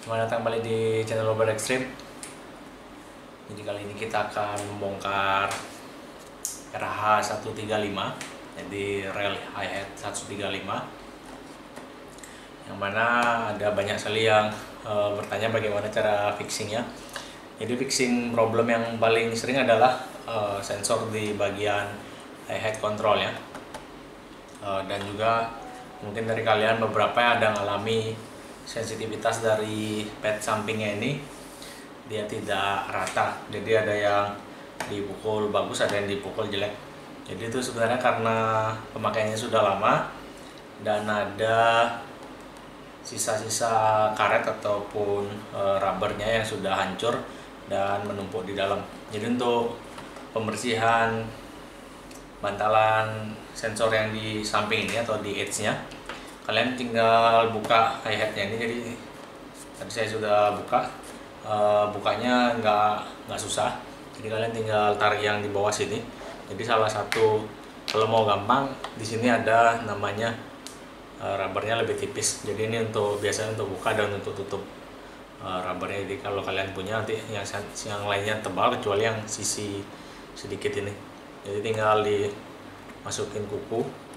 Selamat datang kembali di channel Lowbar Extreme. Jadi kali ini kita akan membongkar RH135, jadi rel hi-hat 135, yang mana ada banyak sekali yang bertanya bagaimana cara fixingnya. Jadi fixing problem yang paling sering adalah sensor di bagian hi-hat control ya. Dan juga mungkin dari kalian beberapa yang ada mengalami sensitivitas dari pad sampingnya ini, dia tidak rata. Jadi ada yang dipukul bagus, ada yang dipukul jelek. Jadi itu sebenarnya karena pemakaiannya sudah lama dan ada sisa-sisa karet ataupun rubbernya yang sudah hancur dan menumpuk di dalam. Jadi untuk pembersihan bantalan sensor yang di samping ini atau di edge-nya, kalian tinggal buka hi-hatnya ini. Jadi tadi saya sudah buka, bukanya nggak susah. Jadi kalian tinggal tarik yang di bawah sini. Jadi salah satu, kalau mau gampang, di sini ada namanya rubbernya lebih tipis. Jadi ini untuk biasanya untuk buka dan untuk tutup rubbernya. Jadi kalau kalian punya nanti yang lainnya tebal kecuali yang sisi sedikit ini. Jadi tinggal dimasukin kuku,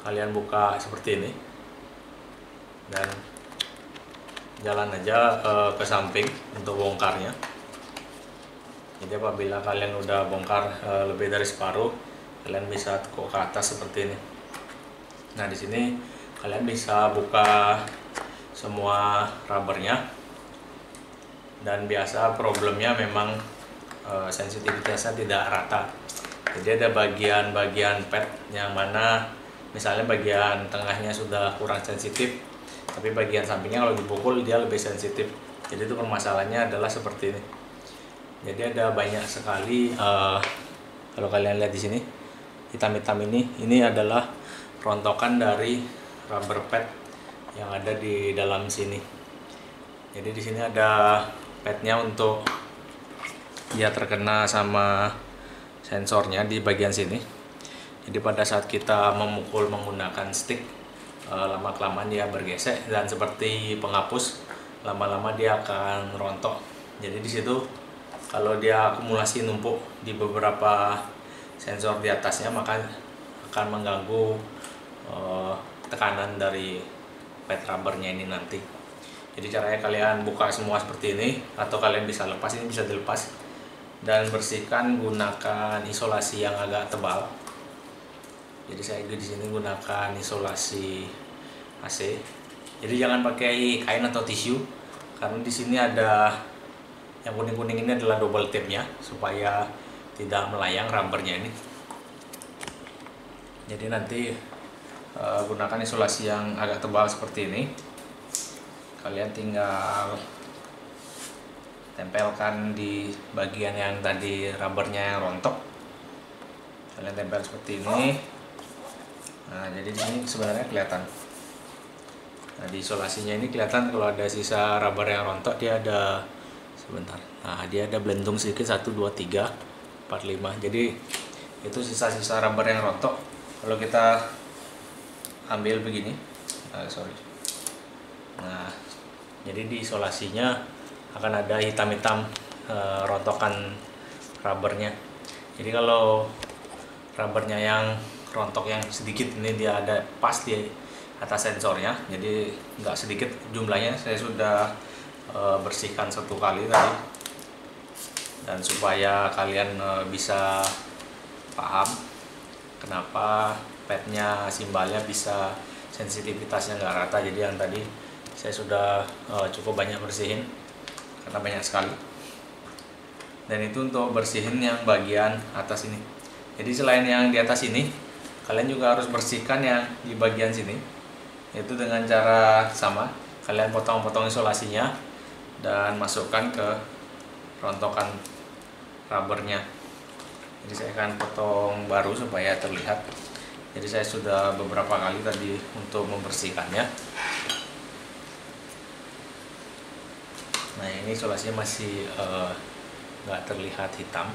kalian buka seperti ini dan jalan aja ke samping untuk bongkarnya. Jadi apabila kalian udah bongkar lebih dari separuh, kalian bisa tekuk ke atas seperti ini. Nah di sini kalian bisa buka semua rubbernya, dan biasa problemnya memang sensitivitasnya tidak rata. Jadi ada bagian-bagian pad yang mana misalnya bagian tengahnya sudah kurang sensitif, tapi bagian sampingnya kalau dipukul dia lebih sensitif. Jadi itu permasalahannya adalah seperti ini. Jadi ada banyak sekali, kalau kalian lihat di sini hitam-hitam ini adalah rontokan dari rubber pad yang ada di dalam sini. Jadi di sini ada padnya untuk dia terkena sama sensornya di bagian sini. Jadi pada saat kita memukul menggunakan stick, lama-kelamaan dia bergesek dan seperti penghapus, lama-lama dia akan rontok. Jadi di situ kalau dia akumulasi numpuk di beberapa sensor di atasnya, maka akan mengganggu tekanan dari pad rubbernya ini nanti. Jadi caranya kalian buka semua seperti ini, atau kalian bisa lepas, ini bisa dilepas, dan bersihkan gunakan isolasi yang agak tebal. Jadi saya di sini gunakan isolasi AC. Jadi jangan pakai kain atau tisu, karena di sini ada yang kuning-kuning ini adalah double tape-nya supaya tidak melayang rubbernya ini. Jadi nanti gunakan isolasi yang agak tebal seperti ini. Kalian tinggal tempelkan di bagian yang tadi rubbernya yang rontok. Kalian tempel seperti ini. Nah, jadi ini sebenarnya kelihatan. Nah, di isolasinya ini kelihatan kalau ada sisa rubber yang rontok, dia ada sebentar. Nah, dia ada belentung sedikit, 1 2 3 4 5. Jadi itu sisa-sisa rubber yang rontok. Kalau kita ambil begini, nah, jadi di isolasinya akan ada hitam-hitam rontokan rubbernya. Jadi kalau rubbernya yang rontok yang sedikit ini, dia ada pas di atas sensornya, jadi nggak sedikit jumlahnya. Saya sudah bersihkan 1 kali tadi, dan supaya kalian bisa paham kenapa padnya, simbalnya bisa sensitivitasnya nggak rata. Jadi yang tadi saya sudah cukup banyak bersihin karena banyak sekali, dan itu untuk bersihin yang bagian atas ini. Jadi selain yang di atas ini, kalian juga harus bersihkan yang di bagian sini, yaitu dengan cara sama. Kalian potong-potong isolasinya dan masukkan ke rontokan rubbernya. Jadi saya akan potong baru supaya terlihat. Jadi saya sudah beberapa kali tadi untuk membersihkannya. Nah ini isolasinya masih nggak terlihat hitam.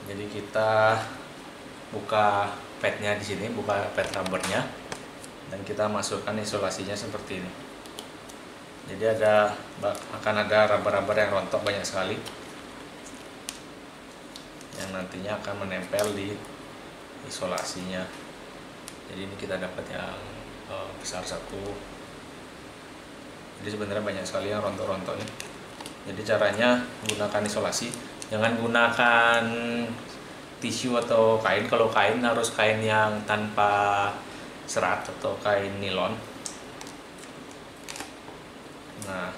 Jadi kita buka padnya di sini, buka pad rubbernya, dan kita masukkan isolasinya seperti ini. Jadi akan ada rubber-rubber yang rontok banyak sekali, yang nantinya akan menempel di isolasinya. Jadi ini kita dapat yang besar satu. Jadi sebenarnya banyak sekali yang rontok-rontok nih. Jadi caranya menggunakan isolasi, jangan gunakan tisu atau kain. Kalau kain harus kain yang tanpa serat atau kain nilon. Nah,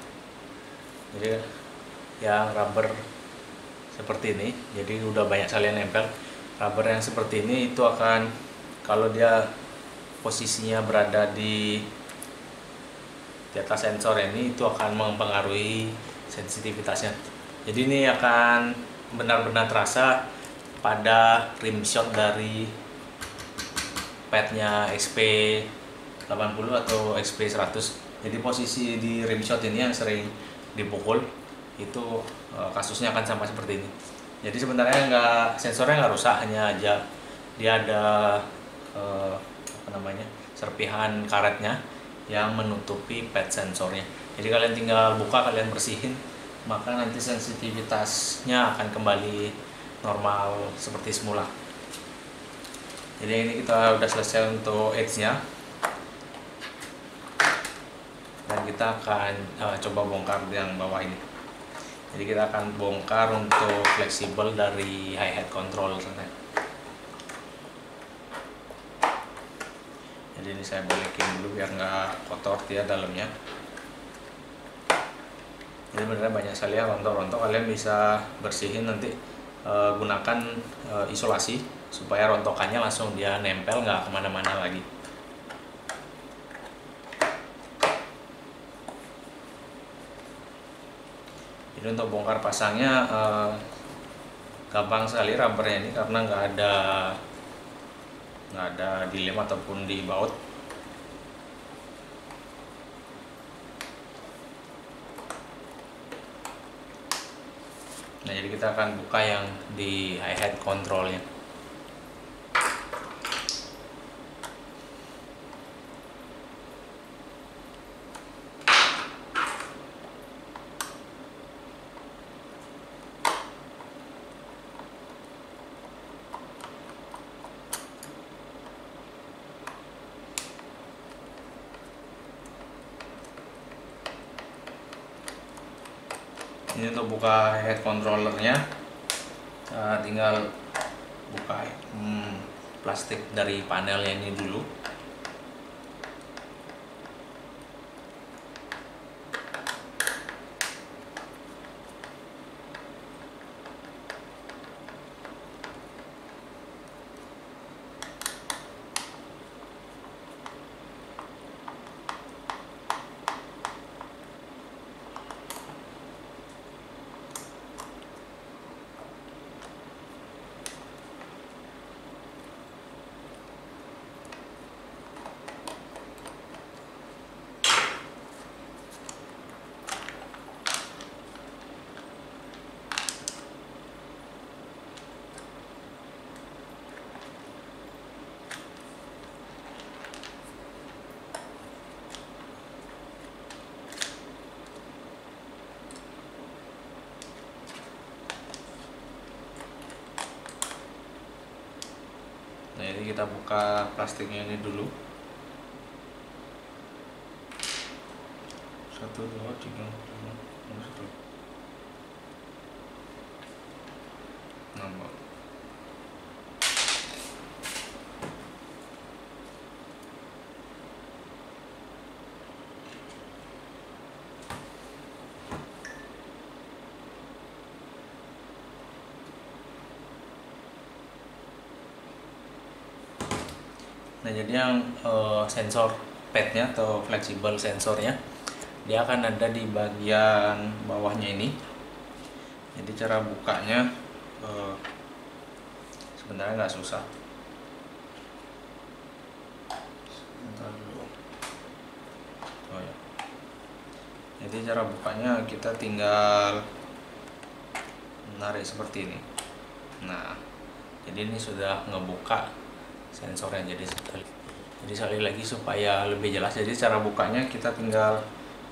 jadi yang rubber seperti ini, jadi udah banyak sekali yang nempel. Rubber yang seperti ini itu akan, kalau dia posisinya berada di atas sensor ini, itu akan mempengaruhi sensitivitasnya. Jadi ini akan benar-benar terasa pada rim shot dari padnya XP80 atau XP100. Jadi posisi di rim shot ini yang sering dipukul itu kasusnya akan sama seperti ini. Jadi sebenarnya sensornya nggak rusak, hanya aja dia ada serpihan karetnya yang menutupi pad sensornya. Jadi kalian tinggal buka, kalian bersihin, maka nanti sensitivitasnya akan kembali normal seperti semula. Jadi ini kita udah selesai untuk edge-nya. Dan kita akan coba bongkar yang bawah ini. Jadi kita akan bongkar untuk fleksibel dari hi-hat control. Jadi ini saya bolekin dulu biar nggak kotor dia dalamnya. Jadi beneran banyak sekali yang rontok-rontok, kalian bisa bersihin nanti, gunakan isolasi supaya rontokannya langsung dia nempel, nggak kemana-mana lagi. Jadi untuk bongkar pasangnya gampang sekali rubbernya ini, karena nggak ada dilem ataupun dibaut. Nah, jadi kita akan buka yang di hi-hat controlnya. Ini untuk buka head controllernya, tinggal buka plastik dari panelnya ini dulu. Nah, ini kita buka plastiknya ini dulu. 1, 2, 3, 4, 5, 6. Nah, jadi yang sensor padnya atau fleksibel sensornya, dia akan ada di bagian bawahnya ini. Jadi cara bukanya sebenarnya nggak susah. Sebentar dulu. Oh ya. Jadi cara bukanya kita tinggal menarik seperti ini. Nah, jadi ini sudah ngebuka sensornya. Jadi sekali lagi supaya lebih jelas, jadi cara bukanya kita tinggal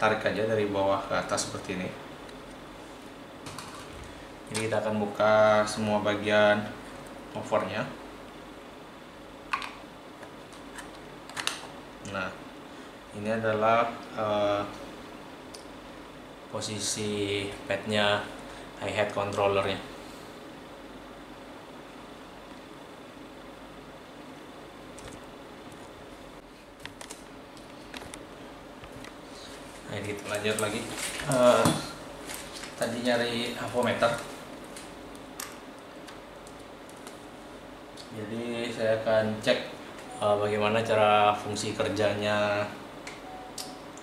tarik aja dari bawah ke atas seperti ini. Jadi kita akan buka semua bagian covernya. Nah, ini adalah posisi padnya hi-hat controllernya. Nah, kita lanjut lagi. Tadi nyari avometer. Jadi saya akan cek bagaimana cara fungsi kerjanya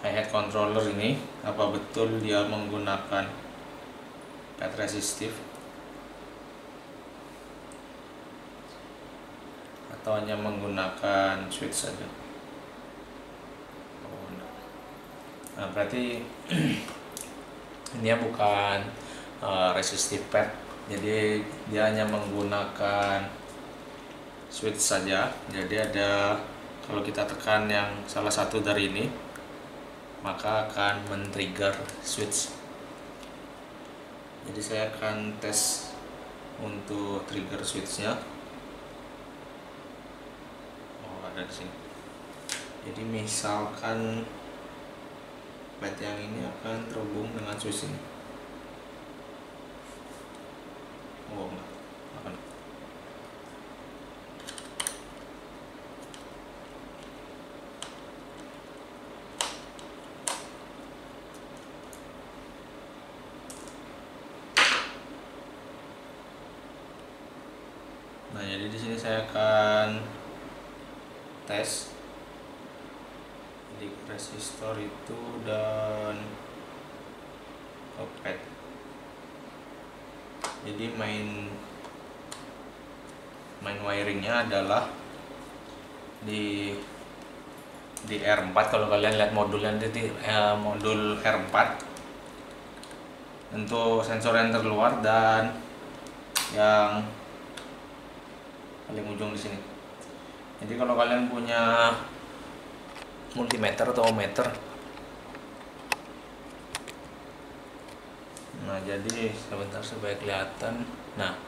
hi-hat controller ini. Apa betul dia menggunakan pad resistif atau hanya menggunakan switch saja. Nah, berarti ini bukan resistive pad, jadi dia hanya menggunakan switch saja. Jadi ada, kalau kita tekan yang salah satu dari ini, maka akan men-trigger switch. Jadi saya akan tes untuk trigger switchnya. Oh, ada di sini. Jadi misalkan pad yang ini akan terhubung dengan switch ini. Oh, enggak. Akan. Nah, jadi di sini saya akan tes di resistor itu dan pad. Jadi main wiringnya adalah di R4. Kalau kalian lihat modulnya nanti modul R4 untuk sensor yang terluar dan yang paling ujung di sini. Jadi kalau kalian punya multimeter atau ohmmeter, nah jadi sebentar supaya kelihatan. Nah,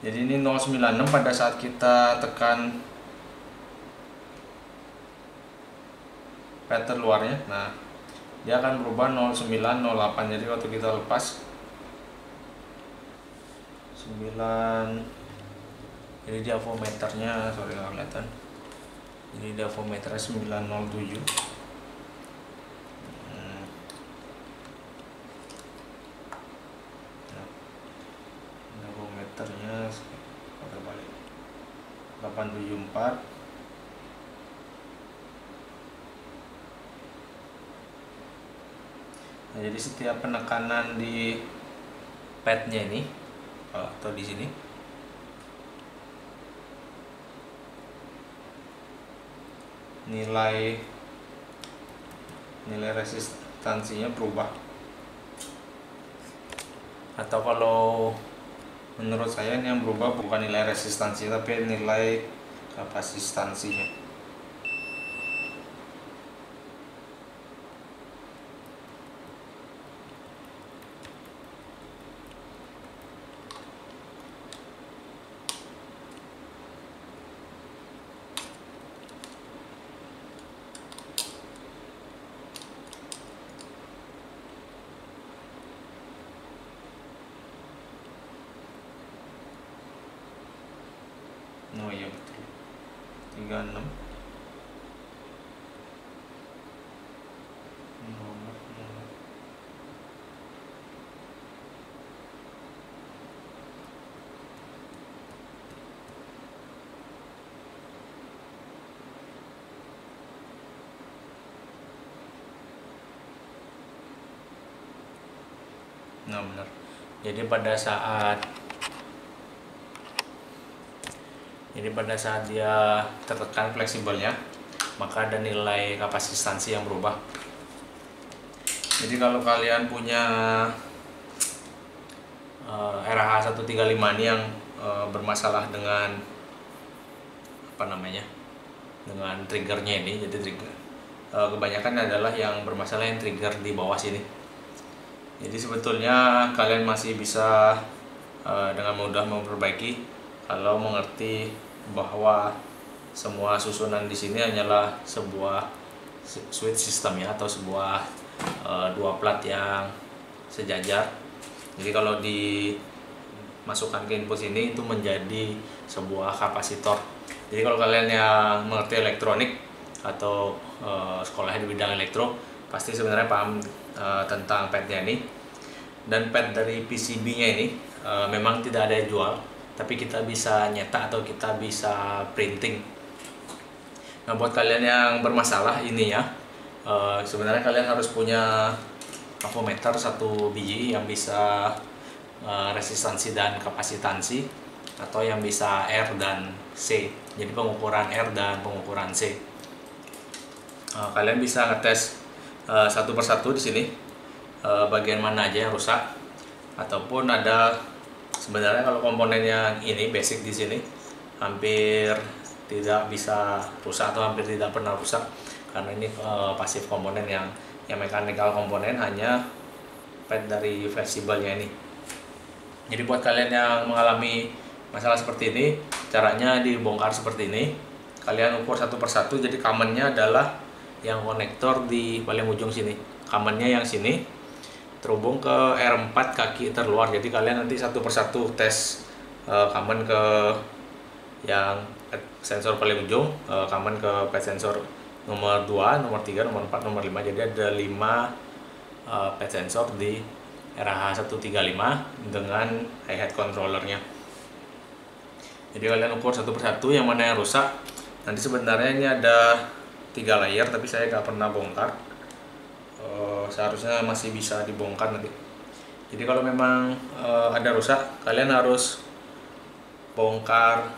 jadi ini 096 pada saat kita tekan pad terluarnya. Nah, dia akan berubah 0908. Jadi waktu kita lepas 9, jadi di avometernya, sorry nggak kelihatan. Jadi di avometernya 907. Nah, avometernya terbalik 874. Nah, jadi setiap penekanan di padnya ini atau di sini, nilai resistansinya berubah. Atau kalau menurut saya ini yang berubah bukan nilai resistansi tapi nilai kapasitansinya. Oh iya betul, 36 nomor. Nah benar, jadi pada saat dia tertekan fleksibelnya, maka ada nilai kapasitansi yang berubah. Jadi kalau kalian punya RH135 ini yang bermasalah dengan dengan triggernya ini, jadi kebanyakan adalah yang bermasalah yang trigger di bawah sini. Jadi sebetulnya kalian masih bisa dengan mudah memperbaiki kalau mengerti bahwa semua susunan di sini hanyalah sebuah switch system ya, atau sebuah dua plat yang sejajar. Jadi kalau dimasukkan ke input sini itu menjadi sebuah kapasitor. Jadi kalau kalian yang mengerti elektronik atau sekolahnya di bidang elektro, pasti sebenarnya paham tentang padnya ini. Dan pad dari PCB-nya ini memang tidak ada yang jual, tapi kita bisa nyetak atau kita bisa printing. Nah, buat kalian yang bermasalah ini ya, sebenarnya kalian harus punya avometer 1 biji yang bisa resistansi dan kapasitansi, atau yang bisa R dan C. Jadi pengukuran R dan pengukuran C. Kalian bisa ngetes satu persatu di sini bagian mana aja yang rusak, ataupun ada sebenarnya kalau komponen yang ini basic di sini hampir tidak bisa rusak atau hampir tidak pernah rusak, karena ini pasif komponen yang mechanical komponen, hanya pad dari fleksibelnya ini. Jadi buat kalian yang mengalami masalah seperti ini, caranya dibongkar seperti ini. Kalian ukur satu persatu. Jadi kamennya adalah yang konektor di paling ujung sini, kamennya yang sini terhubung ke R4 kaki terluar. Jadi kalian nanti satu persatu tes kamen ke yang sensor paling ujung, kamen ke pad sensor nomor 2, nomor 3, nomor 4, nomor 5. Jadi ada 5 pad sensor di RH135 dengan hi-hat controllernya. Jadi kalian ukur satu persatu yang mana yang rusak. Nanti sebenarnya ini ada 3 layer, tapi saya nggak pernah bongkar. Seharusnya masih bisa dibongkar nanti. Jadi kalau memang ada rusak, kalian harus bongkar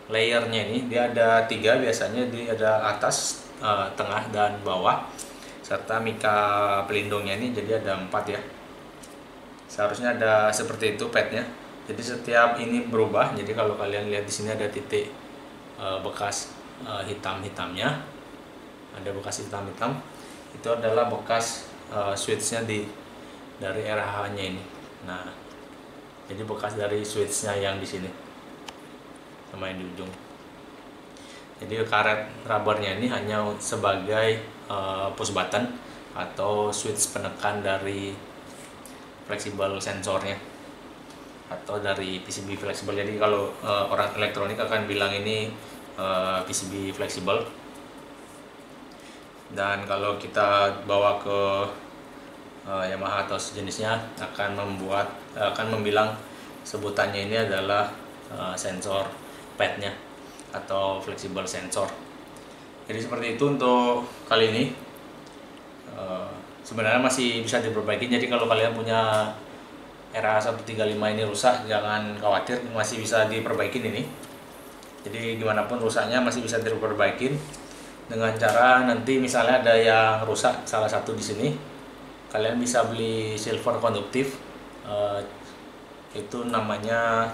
layernya ini. Dia ada 3 biasanya, dia ada atas, tengah, dan bawah, serta mika pelindungnya ini, jadi ada 4 ya. Seharusnya ada seperti itu padnya. Jadi setiap ini berubah. Jadi kalau kalian lihat di sini ada titik bekas hitam-hitamnya, ada bekas hitam-hitam, itu adalah bekas switchnya dari RH-nya ini. Nah, jadi bekas dari switchnya yang di sini sama yang di ujung. Jadi karet rubbernya ini hanya sebagai push button atau switch penekan dari fleksibel sensornya atau dari PCB fleksibel. Jadi kalau orang elektronik akan bilang ini PCB fleksibel. Dan kalau kita bawa ke Yamaha atau sejenisnya akan membilang sebutannya ini adalah sensor padnya atau fleksibel sensor. Jadi seperti itu untuk kali ini. Sebenarnya masih bisa diperbaiki. Jadi kalau kalian punya RH135 ini rusak, jangan khawatir, masih bisa diperbaikin ini. Jadi gimana pun rusaknya masih bisa diperbaikin dengan cara nanti misalnya ada yang rusak salah satu di sini, kalian bisa beli silver konduktif, itu namanya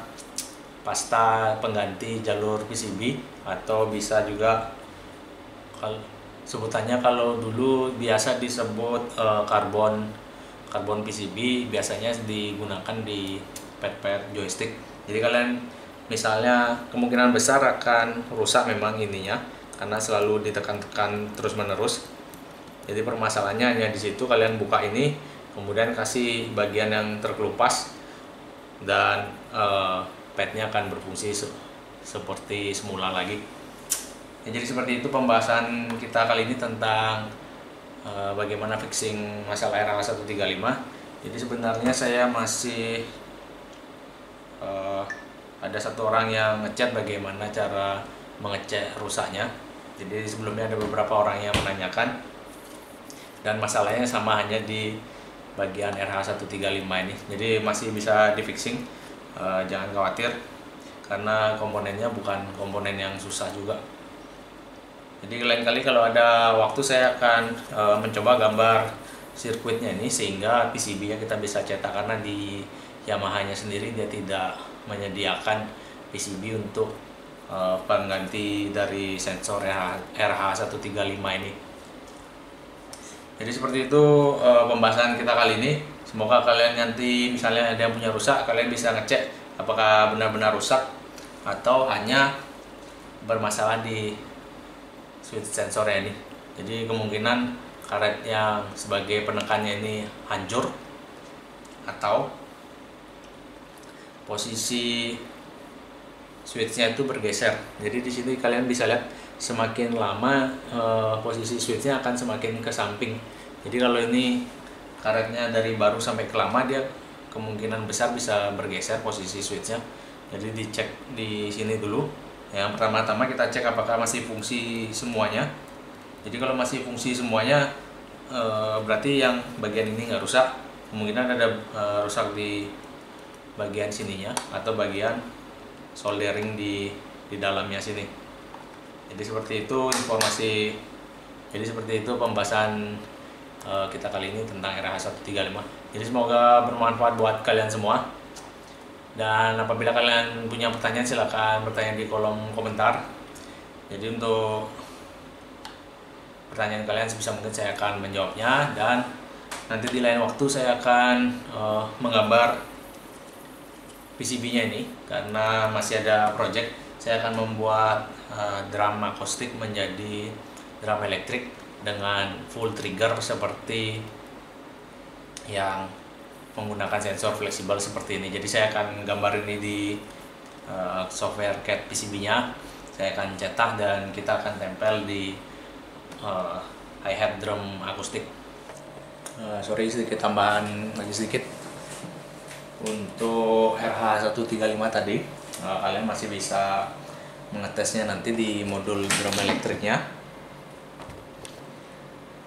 pasta pengganti jalur PCB, atau bisa juga sebutannya kalau dulu biasa disebut karbon PCB, biasanya digunakan di pad-pad joystick. Jadi kalian misalnya kemungkinan besar akan rusak memang ininya, karena selalu ditekan-tekan terus-menerus. Jadi permasalahannya hanya di situ. Kalian buka ini, kemudian kasih bagian yang terkelupas, dan padnya akan berfungsi seperti semula lagi. Ya, jadi seperti itu pembahasan kita kali ini tentang bagaimana fixing masalah RH135. Jadi sebenarnya saya masih ada satu orang yang ngechat bagaimana cara mengecek rusaknya. Jadi sebelumnya ada beberapa orang yang menanyakan, dan masalahnya sama, hanya di bagian RH135 ini. Jadi masih bisa di fixing, jangan khawatir, karena komponennya bukan komponen yang susah juga. Jadi lain kali kalau ada waktu saya akan mencoba gambar sirkuitnya ini, sehingga PCB-nya kita bisa cetak, karena di Yamaha-nya sendiri dia tidak menyediakan PCB untuk pengganti dari sensor RH135 ini. Jadi seperti itu pembahasan kita kali ini. Semoga kalian nanti misalnya ada yang punya rusak, kalian bisa ngecek apakah benar-benar rusak atau hanya bermasalah di switch sensornya ini. Jadi kemungkinan karet yang sebagai penekannya ini hancur atau posisi switchnya itu bergeser. Jadi di sini kalian bisa lihat semakin lama posisi switchnya akan semakin ke samping. Jadi kalau ini karetnya dari baru sampai ke lama, dia kemungkinan besar bisa bergeser posisi switchnya. Jadi dicek di sini dulu. Yang pertama-tama kita cek apakah masih fungsi semuanya. Jadi kalau masih fungsi semuanya, berarti yang bagian ini nggak rusak. Kemungkinan ada rusak di bagian sininya atau bagian soldering di dalamnya sini. Jadi seperti itu informasi. Jadi seperti itu pembahasan kita kali ini tentang RH135. Jadi semoga bermanfaat buat kalian semua. Dan apabila kalian punya pertanyaan, silahkan bertanya di kolom komentar. Jadi untuk pertanyaan kalian sebisa mungkin saya akan menjawabnya, dan nanti di lain waktu saya akan menggambar PCB-nya ini karena masih ada project. Saya akan membuat drum akustik menjadi drum elektrik dengan full trigger seperti yang menggunakan sensor fleksibel seperti ini. Jadi saya akan gambar ini di software CAD PCB-nya. Saya akan cetak dan kita akan tempel di hi-hat drum akustik. Sorry, sedikit tambahan lagi sedikit. Untuk RH135 tadi, kalian masih bisa mengetesnya nanti di modul drum elektriknya.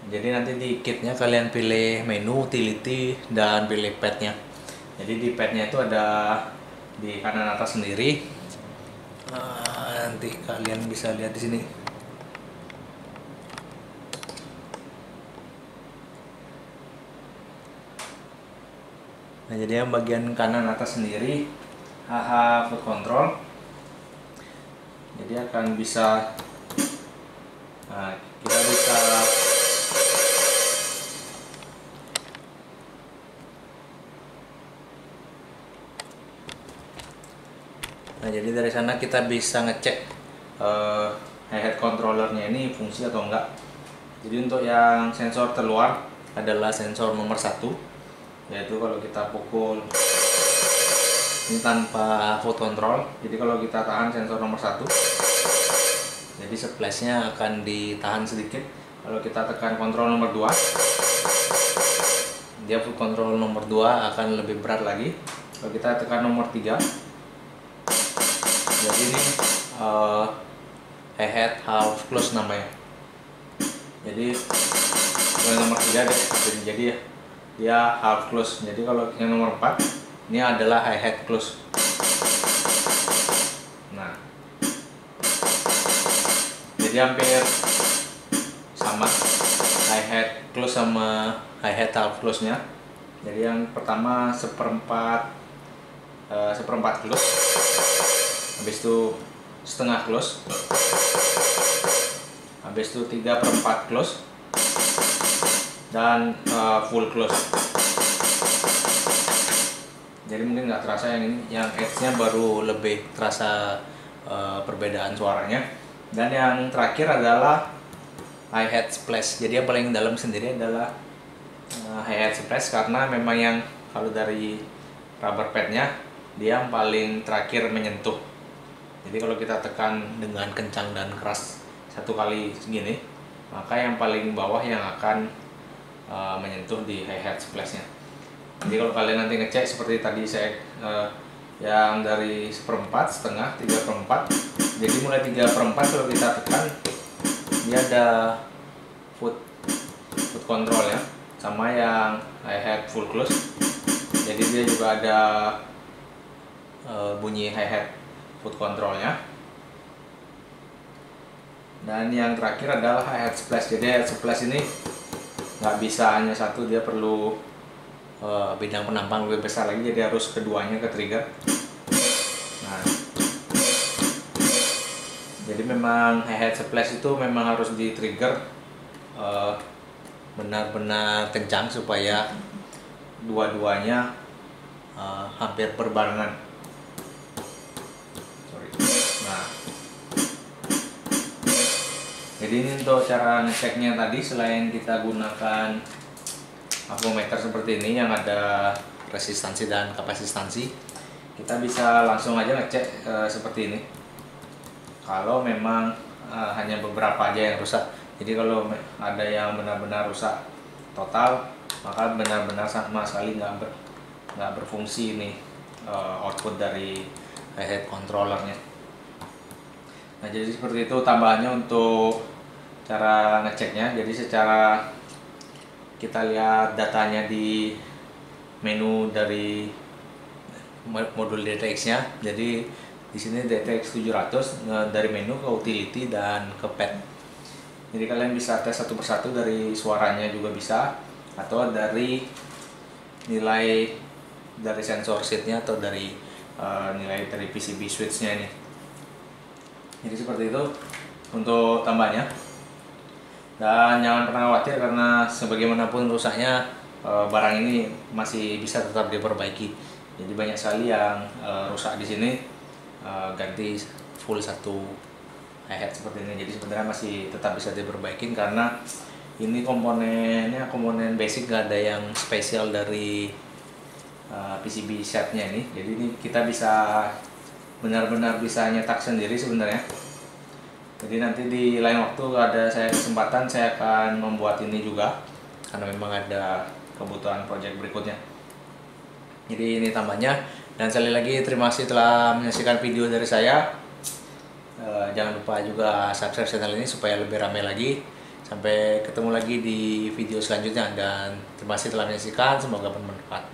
Jadi nanti di kitnya kalian pilih menu, utility, dan pilih padnya. Jadi di padnya itu ada di kanan atas sendiri. Nanti kalian bisa lihat di sini. Nah, jadi yang bagian kanan atas sendiri HH foot control. Jadi akan bisa, kita bisa jadi dari sana kita bisa ngecek hi-hat controllernya ini fungsi atau enggak. Jadi untuk yang sensor terluar adalah sensor nomor 1, yaitu kalau kita pukul ini tanpa foot control. Jadi kalau kita tahan sensor nomor 1, jadi splashnya akan ditahan sedikit. Kalau kita tekan kontrol nomor 2, dia foot control nomor 2 akan lebih berat lagi. Kalau kita tekan nomor 3, jadi ini hi-hat half close namanya. Jadi nomor 3 deh, jadi dia half close. Jadi kalau yang nomor 4 ini adalah hi-hat close. Nah, jadi hampir sama hi-hat close sama hi-hat half close nya. Jadi yang pertama seperempat close, habis itu setengah close, habis itu 3/4 close, dan full close. Jadi mungkin nggak terasa yang ini, yang edge-nya baru lebih terasa perbedaan suaranya. Dan yang terakhir adalah hi-hat splash. Jadi yang paling dalam sendiri adalah hi-hat splash, karena memang yang kalau dari rubber padnya dia yang paling terakhir menyentuh. Jadi kalau kita tekan dengan kencang dan keras satu kali segini, maka yang paling bawah yang akan menyentuh di hi-hat splashnya. Jadi kalau kalian nanti ngecek seperti tadi saya yang dari 1/4, setengah, 3/4. Jadi mulai 3/4 kalau kita tekan, dia ada foot control ya, sama yang hi-hat full close. Jadi dia juga ada bunyi hi-hat foot controlnya. Dan yang terakhir adalah hi-hat splash. Jadi hi-hat splash ini nggak bisa hanya satu, dia perlu bidang penampang lebih besar lagi, jadi harus keduanya ke trigger. Nah, jadi memang hi-hat splash itu memang harus di trigger benar-benar kencang supaya dua-duanya hampir berbarengan. Nah, jadi ini untuk cara ngeceknya tadi, selain kita gunakan avometer seperti ini yang ada resistansi dan kapasitansi, kita bisa langsung aja ngecek seperti ini. Kalau memang hanya beberapa aja yang rusak, jadi kalau ada yang benar-benar rusak total, maka benar-benar sama sekali nggak berfungsi ini output dari head controllernya. Nah, jadi seperti itu tambahannya untuk cara ngeceknya. Jadi secara kita lihat datanya di menu dari modul DTX-nya. Jadi di sini DTX 700 dari menu ke utility dan ke pad. Jadi kalian bisa tes satu persatu, dari suaranya juga bisa, atau dari nilai dari sensor sheet-nya, atau dari nilai dari PCB switch-nya ini. Jadi seperti itu untuk tambahnya. Dan jangan pernah khawatir, karena sebagaimanapun rusaknya barang ini masih bisa tetap diperbaiki. Jadi banyak sekali yang rusak di sini ganti full satu head seperti ini. Jadi sebenarnya masih tetap bisa diperbaikin, karena ini komponennya komponen basic, gak ada yang spesial dari PCB setnya ini. Jadi ini kita bisa benar-benar bisa nyetak sendiri sebenarnya. Jadi nanti di lain waktu ada saya kesempatan, saya akan membuat ini juga, karena memang ada kebutuhan project berikutnya. Jadi ini tambahnya. Dan sekali lagi terima kasih telah menyaksikan video dari saya. Jangan lupa juga subscribe channel ini supaya lebih ramai lagi. Sampai ketemu lagi di video selanjutnya, dan terima kasih telah menyaksikan, semoga bermanfaat.